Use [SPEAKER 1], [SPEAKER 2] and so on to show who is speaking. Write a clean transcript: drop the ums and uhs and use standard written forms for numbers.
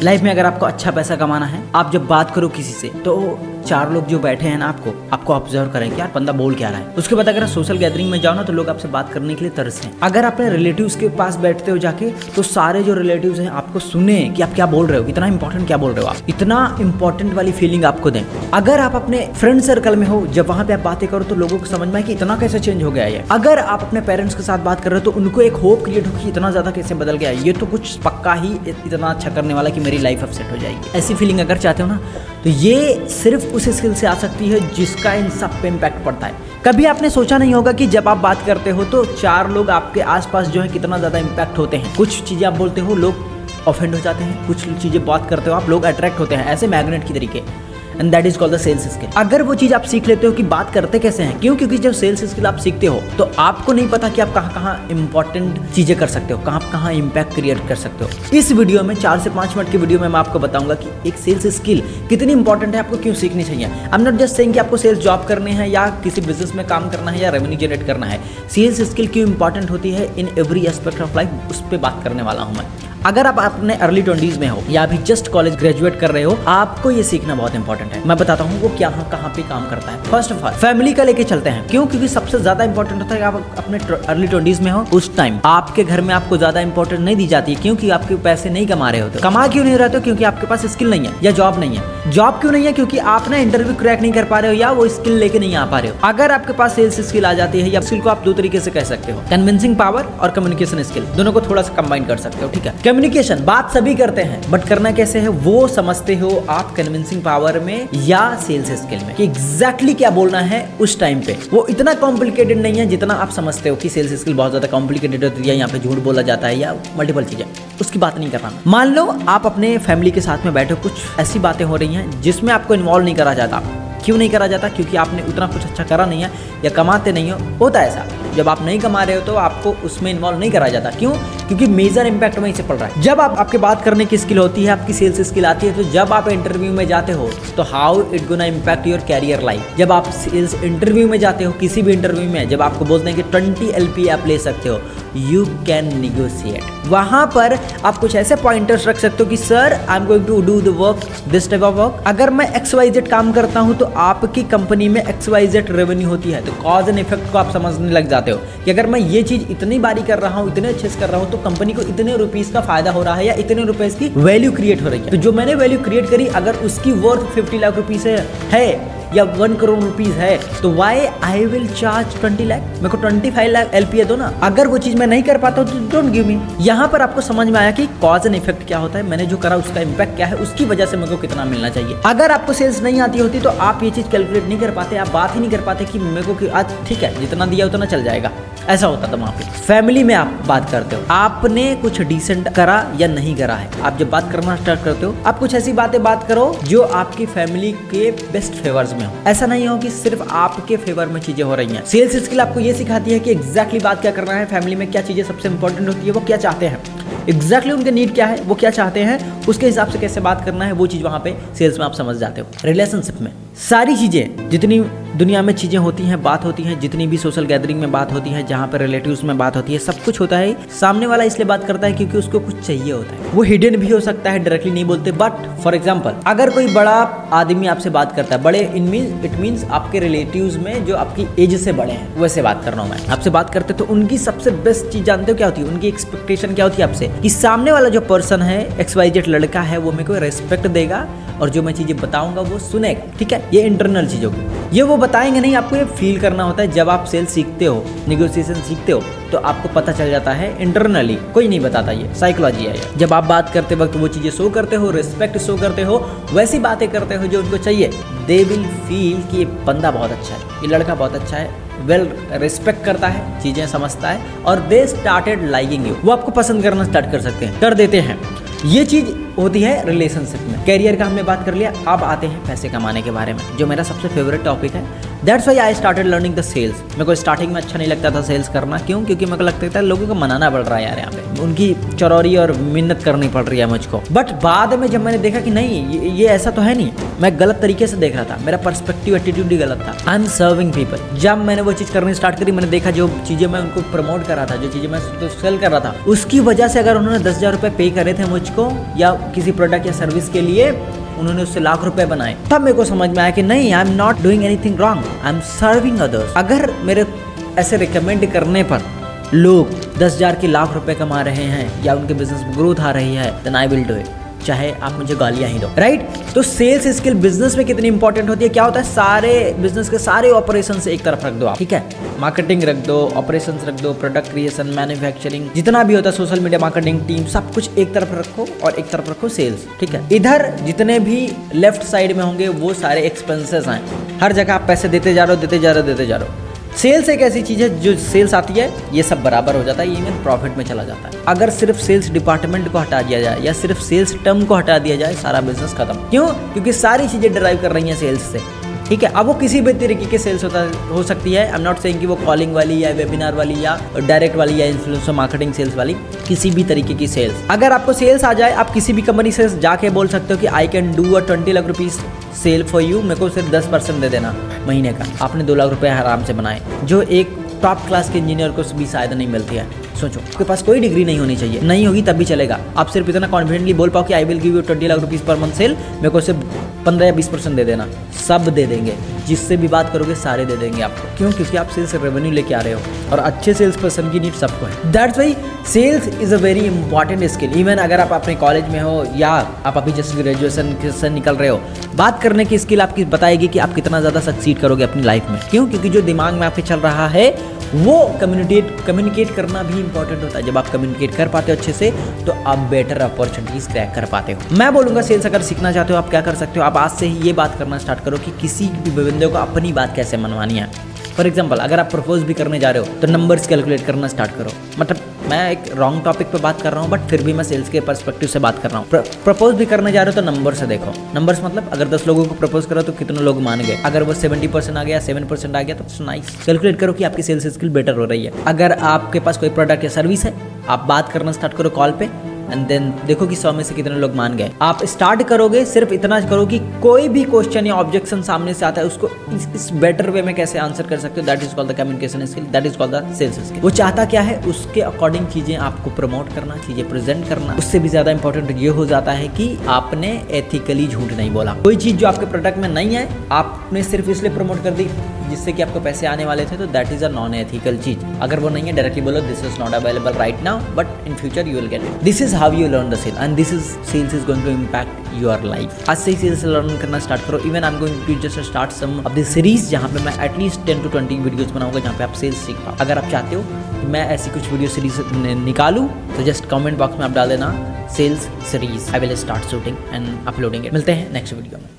[SPEAKER 1] Life में अगर आपको अच्छा पैसा कमाना है, आप जब बात करो किसी से तो चार लोग जो बैठे हैं ना आपको ऑब्जर्व करें कि यार बंदा बोल क्या रहा है। उसके बाद अगर सोशल गैदरिंग में जाओ ना तो लोग आपसे बात करने के लिए तरसे। अगर अपने रिलेटिव्स के पास बैठते हो जाके तो सारे जो रिलेटिव्स हैं आपको सुने कि आप क्या बोल रहे हो, इतना इंपॉर्टेंट क्या बोल रहे हो, आप इतना इंपॉर्टेंट वाली फीलिंग आपको दें। अगर आप अपने फ्रेंड सर्कल में हो, जब वहां पे आप बातें करो तो लोगों को समझ में आए कि इतना कैसे चेंज हो गया है। अगर आप अपने पेरेंट्स के साथ बात कर रहे हो तो उनको एक होप क्रिएट हो कि इतना ज्यादा कैसे बदल गया है, ये तो कुछ पक्का ही इतना अच्छा करने वाला कि मेरी लाइफ अब सेट हो जाएगी। ऐसी फीलिंग अगर चाहते हो ना तो ये सिर्फ उस स्किल से आ सकती है जिसका इन सब पे इम्पैक्ट पड़ता है। कभी आपने सोचा नहीं होगा कि जब आप बात करते हो तो चार लोग आपके आसपास जो है कितना ज़्यादा इम्पैक्ट होते हैं। कुछ चीज़ें आप बोलते हो लोग ऑफेंड हो जाते हैं, कुछ चीज़ें बात करते हो आप लोग अट्रैक्ट होते हैं, ऐसे मैग्नेट की तरीके। And that is called the sales skill. अगर वो चीज आप सीख लेते हो कि बात करते कैसे हैं, क्यों? क्योंकि जब सेल्स स्किल आप सीखते हो तो आपको नहीं पता कि आप कहाँ कहाँ इंपॉर्टेंट चीजें कर सकते हो, कहाँ कहाँ इंपैक्ट क्रिएट कर सकते हो। इस वीडियो में 4 से 5 मिनट की वीडियो में मैं आपको बताऊंगा कि एक सेल्स स्किल कितनी इंपॉर्टेंट है, आपको क्यों सीखनी चाहिए। I am not just saying कि आपको सेल्स जॉब करने हैं या किसी बिजनेस में काम करना है या रेवेन्यू जनरेट करना है। सेल्स स्किल क्यों इंपॉर्टेंट होती है in every aspect of life, उस पर बात करने वाला हूँ मैं। अगर आप अपने अर्ली 20s में हो या अभी जस्ट कॉलेज ग्रेजुएट कर रहे हो, आपको ये सीखना बहुत इंपॉर्टेंट है। मैं बताता हूँ वो क्या कहाँ पे काम करता है। फर्स्ट ऑफ ऑल फैमिली का लेके चलते हैं। क्यों? क्योंकि सबसे ज्यादा इंपॉर्टेंट होता है कि आप अपने अर्ली 20s में हो, उस टाइम आपके घर में आपको ज्यादा इंपॉर्टेंट नहीं दी जाती है, क्योंकि आपके पैसे नहीं कमा रहे होते। कमा क्यों नहीं रहते हो? क्योंकि आपके पास स्किल नहीं है या जॉब नहीं है। जॉब क्यों नहीं है? क्योंकि आप ना इंटरव्यू क्रैक नहीं कर पा रहे हो या वो स्किल लेके नहीं आ पा रहे हो। अगर आपके पास सेल्स स्किल आ जाती है, या स्किल को आप दो तरीके से कह सकते हो, कन्विंसिंग पावर और कम्युनिकेशन स्किल, दोनों को थोड़ा सा कंबाइन कर सकते हो। ठीक है, कम्युनिकेशन बात सभी करते हैं बट करना कैसे है वो समझते हो आप कन्विंसिंग पावर में या सेल्स स्किल में, कि एग्जैक्टली क्या बोलना है उस टाइम पे। वो इतना कॉम्प्लिकेटेड नहीं है जितना आप समझते हो कि सेल्स स्किल बहुत ज्यादा कॉम्प्लिकेटेड होती है, यहाँ पे झूठ बोला जाता है या मल्टीपल चीजें, उसकी बात नहीं कर रहा। मान लो आप अपने फैमिली के साथ में बैठे, कुछ ऐसी बातें हो रही हैं जिसमें आपको इन्वॉल्व नहीं करा जाता। क्यों नहीं करा जाता? क्योंकि आपने उतना कुछ अच्छा करा नहीं है या कमाते नहीं हो। होता है ऐसा, जब आप नहीं कमा रहे हो तो आपको उसमें इन्वॉल्व नहीं करा जाता। क्यों? क्योंकि मेजर इंपैक्ट वहीं से पड़ रहा है। जब आपके बात करने की स्किल होती है, आपकी सेल्स स्किल आती है, तो जब आप इंटरव्यू में जाते हो तो how it gonna impact your career life. जब आप सेल्स इंटरव्यू में जाते हो, किसी भी इंटरव्यू में, जब आपको बोलते हैं कि 20 LP आप ले सकते हो, यू कैन निगोशिएट। वहां पर आप कुछ ऐसे पॉइंटर्स रख सकते हो कि sir I am going to do the work, this type of work. अगर मैं XYZ काम करता हूं तो आपकी कंपनी में XYZ रेवेन्यू होती है, तो कॉज एंड इफेक्ट को आप समझने लग जाते हो कि अगर मैं ये चीज इतनी बारी कर रहा हूँ, इतने अच्छे से कर रहा हूँ, तो कंपनी को इतने रुपीस का फायदा हो रहा है या इतने रुपीस की वैल्यू क्रिएट हो रही है। तो जो मैंने वैल्यू क्रिएट करी, अगर उसकी वर्थ 50 लाख रुपीस है या 1 करोड़ रुपीस है, तो why I will charge 20 lakh? मेरे को 25 लाख LP दो ना। अगर वो चीज मैं नहीं कर पाता तो डोंट गिव मी। यहाँ पर आपको समझ में आया कि कॉज एंड इफेक्ट क्या होता है, मैंने जो करा उसका इम्पैक्ट क्या है, उसकी वजह से मेरे को कितना मिलना चाहिए। अगर आपको सेल्स नहीं आती होती तो आप ये चीज कैलकुलेट नहीं कर पाते, आप बात ही नहीं कर पाते कि मेरे को आज ठीक है जितना दिया उतना चल जाएगा। ऐसा होता था वहाँ पे। फैमिली में आप बात करते हो, आपने कुछ डिसेंट करा या नहीं करा है, आप जब बात करना स्टार्ट करते हो, आप कुछ ऐसी बातें बात करो जो आपकी फैमिली के बेस्ट फेवर्स में हो। ऐसा नहीं हो कि सिर्फ आपके फेवर में चीजें हो रही हैं। सेल्स स्किल आपको ये सिखाती है कि एग्जैक्टली बात क्या करना है, फैमिली में क्या चीजें सबसे इंपॉर्टेंट होती है, वो क्या चाहते हैं, एग्जैक्टली उनके नीड क्या है, वो क्या चाहते हैं, उसके हिसाब से कैसे बात करना है, वो चीज वहां पे सेल्स में आप समझ जाते हो। रिलेशनशिप में सारी चीजें, जितनी दुनिया में चीजें होती हैं, बात होती हैं, जितनी भी सोशल गैदरिंग में बात होती है, जहाँ पर रिलेटिव्स में बात होती है, सब कुछ होता है। सामने वाला इसलिए बात करता है क्योंकि उसको कुछ चाहिए होता है। वो हिडन भी हो सकता है, डायरेक्टली नहीं बोलते। बट फॉर एग्जाम्पल अगर कोई बड़ा आदमी आपसे बात करता है, बड़े इट मीन्स आपके रिलेटिव्स में जो आपकी एज से बड़े हैं, वैसे बात कर रहा हूँ मैं, आपसे बात करते तो उनकी सबसे बेस्ट चीज जानते हो क्या होती है? उनकी एक्सपेक्टेशन क्या होती है आपसे, कि सामने वाला जो पर्सन है, XYZ लड़का है, वो मेरे को रेस्पेक्ट देगा और जो मैं चीजें बताऊंगा वो सुनेगा। ठीक है, ये इंटरनल चीजों की, ये वो बताएंगे नहीं, आपको ये फील करना होता है। जब आप सेल्स सीखते हो, निगोशिएशन सीखते हो, तो आपको पता चल जाता है इंटरनली, कोई नहीं बताता, ये साइकोलॉजी है। जब आप बात करते वक्त वो चीजें शो करते हो, रिस्पेक्ट शो करते हो, वैसी बातें करते हो जो उनको चाहिए, दे विल फील कि ये बंदा बहुत अच्छा है, ये लड़का बहुत अच्छा है, वेल रिस्पेक्ट करता है, चीजें समझता है, और दे स्टार्टेड लाइकिंग यू, वो आपको पसंद करना स्टार्ट कर सकते हैं, कर देते हैं। ये चीज होती है रिलेशनशिप में। कैरियर का हमने बात कर लिया, अब आते हैं पैसे कमाने के बारे में, जो मेरा सबसे फेवरेट टॉपिक है। That's why I started learning the sales. मेरे को स्टार्टिंग में अच्छा नहीं लगता था सेल्स करना। क्यों? क्योंकि मेरे को लगता था लोगों को मनाना पड़ रहा है यार, यहाँ पे उनकी चरौरी और मिन्नत करनी पड़ रही है मुझको। बट बाद में जब मैंने देखा कि नहीं, ये ऐसा तो है नहीं, मैं गलत तरीके से देख रहा था, मेरा पर्सपेक्टिव एटीट्यूड ही गलत था। I am serving people. जब मैंने वो चीज़ करनी स्टार्ट करी, मैंने देखा जो चीज़ें मैं उनको प्रमोट कर रहा था, जो चीज़ें मैं सेल कर रहा था, उसकी वजह से अगर उन्होंने 10,000 रुपये पे करे थे मुझको, या किसी प्रोडक्ट या सर्विस के लिए उन्होंने उससे लाख रुपए बनाए, तब मेरे को समझ में आया कि नहीं, I am not doing anything wrong, I am serving others. अगर मेरे ऐसे रिकमेंड करने पर लोग 10,000 के लाख रुपए कमा रहे हैं या उनके बिजनेस में ग्रोथ आ रही है, then I will do it, चाहे आप मुझे गालियां ही दो, राइट। तो सेल्स स्किल बिजनेस में कितनी इंपॉर्टेंट होती है। क्या होता है, सारे बिजनेस के सारे ऑपरेशन से एक तरफ रख दो आप, ठीक है, मार्केटिंग रख दो, ऑपरेशंस रख दो, प्रोडक्ट क्रिएशन, मैन्युफैक्चरिंग, जितना भी होता है, सोशल मीडिया मार्केटिंग टीम, सब कुछ एक तरफ रखो और एक तरफ रखो सेल्स, ठीक है। इधर जितने भी लेफ्ट साइड में होंगे वो सारे एक्सपेंसेस हैं, हर जगह आप पैसे देते जा रहे हो, देते जा रहे हो। सेल्स एक ऐसी चीज़ है, जो सेल्स आती है ये सब बराबर हो जाता है, इवन प्रॉफिट में चला जाता है। अगर सिर्फ सेल्स डिपार्टमेंट को हटा दिया जाए या सिर्फ सेल्स टर्म को हटा दिया जाए, सारा बिजनेस खत्म। क्यों? क्योंकि सारी चीज़ें ड्राइव कर रही हैं सेल्स से, ठीक है। अब वो किसी भी तरीके की सेल्स हो सकती है। आई एम नॉट सेइंग कि वो कॉलिंग वाली या वेबिनार वाली या डायरेक्ट वाली या इन्फ्लुएंसर मार्केटिंग सेल्स वाली, किसी भी तरीके की सेल्स। अगर आपको सेल्स आ जाए, आप किसी भी कंपनी से जाके बोल सकते हो कि I can do a 20 lakh rupees sale for you, मेरे को सिर्फ 10% दे देना महीने का। आपने 2 लाख रुपए आराम से बनाए, जो एक टॉप क्लास के इंजीनियर को भी शायद नहीं मिलती है। सोचो, आपके पास कोई डिग्री नहीं होनी चाहिए, नहीं होगी तब भी चलेगा। आप सिर्फ इतना कॉन्फिडेंटली बोल पाओ कि I will give you 20 lakh rupees per month sale, मेरे को सिर्फ 15 या 20% दे देना, सब दे देंगे। जिससे भी बात करोगे सारे दे देंगे आपको। क्यों? क्योंकि आप सेल्स रेवेन्यू लेके आ रहे हो और अच्छे सेल्स पर्सन की नीड सबको है। That's why sales is a very important skill. Even अगर आप अपने कॉलेज में हो या आप अभी जस्ट ग्रेजुएशन से निकल रहे हो, बात करने की स्किल आपकी बताएगी कि आप कितना ज़्यादा सक्सीड करोगे अपनी लाइफ में। क्यों? क्योंकि जो दिमाग में आपके चल रहा है वो कम्युनिकेट करना भी इंपॉर्टेंट होता है। जब आप कम्युनिकेट कर पाते हो अच्छे से, तो आप बेटर अपॉर्चुनिटीज क्रैक कर पाते हो। मैं बोलूँगा सेल्स अगर सीखना चाहते हो, आप क्या कर सकते हो, आप आज से ही ये बात करना स्टार्ट करो कि किसी भी बंदे को अपनी बात कैसे मनवानी है। फॉर एग्जाम्पल, अगर आप प्रपोज भी करने जा रहे हो तो नंबर्स कैलकुलेट करना स्टार्ट करो। मतलब मैं एक रॉन्ग टॉपिक पे बात कर रहा हूँ, बट फिर भी मैं सेल्स के पर्सपेक्टिव से बात कर रहा हूँ। प्रपोज भी करने जा रहे हो तो नंबर से देखो। नंबर्स मतलब अगर 10 लोगों को प्रपोज करो तो कितने लोग मान गए। अगर वो 70% आ गया, 7% आ गया, तो नाइस। कैलकुलेट करो कि आपकी सेल्स स्किल बेटर हो रही है। अगर आपके पास कोई प्रोडक्ट या सर्विस है, आप बात करना स्टार्ट करो कॉल पे, एंड देन देखो कि 100 में से कितने लोग मान गए। आप स्टार्ट करोगे, सिर्फ इतना करो कि कोई भी क्वेश्चन या ऑब्जेक्शन सामने से आता है, उसको इस बेटर वे में कैसे आंसर कर सकते हो। That is called the communication skill, that is called the sales skill. वो चाहता क्या है, उसके अकॉर्डिंग चीजें आपको प्रमोट करना, चीजें प्रेजेंट करना। उससे भी ज्यादा इंपॉर्टेंट ये हो जाता है कि आपने एथिकली झूठ नहीं बोला। कोई चीज जो आपके प्रोडक्ट में नहीं है, आपने सिर्फ इसलिए प्रमोट कर दी जिससे कि आपको पैसे आने वाले थे, तो that is a non ethical चीज। अगर वो नहीं है, डायरेक्टली बोलो this is not available right now, but in future you will get it. This is how you learn the sale, and this is sales is going to impact your life. आज से ही sales learn करना start करो। Even I am going to just start some of this series, जहाँ पे मैं at least 10 to 20 videos बनाऊंगा, जहाँ पे आप सेल्स सीख पाओ। अगर आप चाहते हो कि मैं ऐसी कुछ वीडियो सीरीज निकालूं, तो जस्ट कमेंट बॉक्स में आप डाल देना sales series. I will start shooting and uploading it. मिलते हैं नेक्स्ट वीडियो में।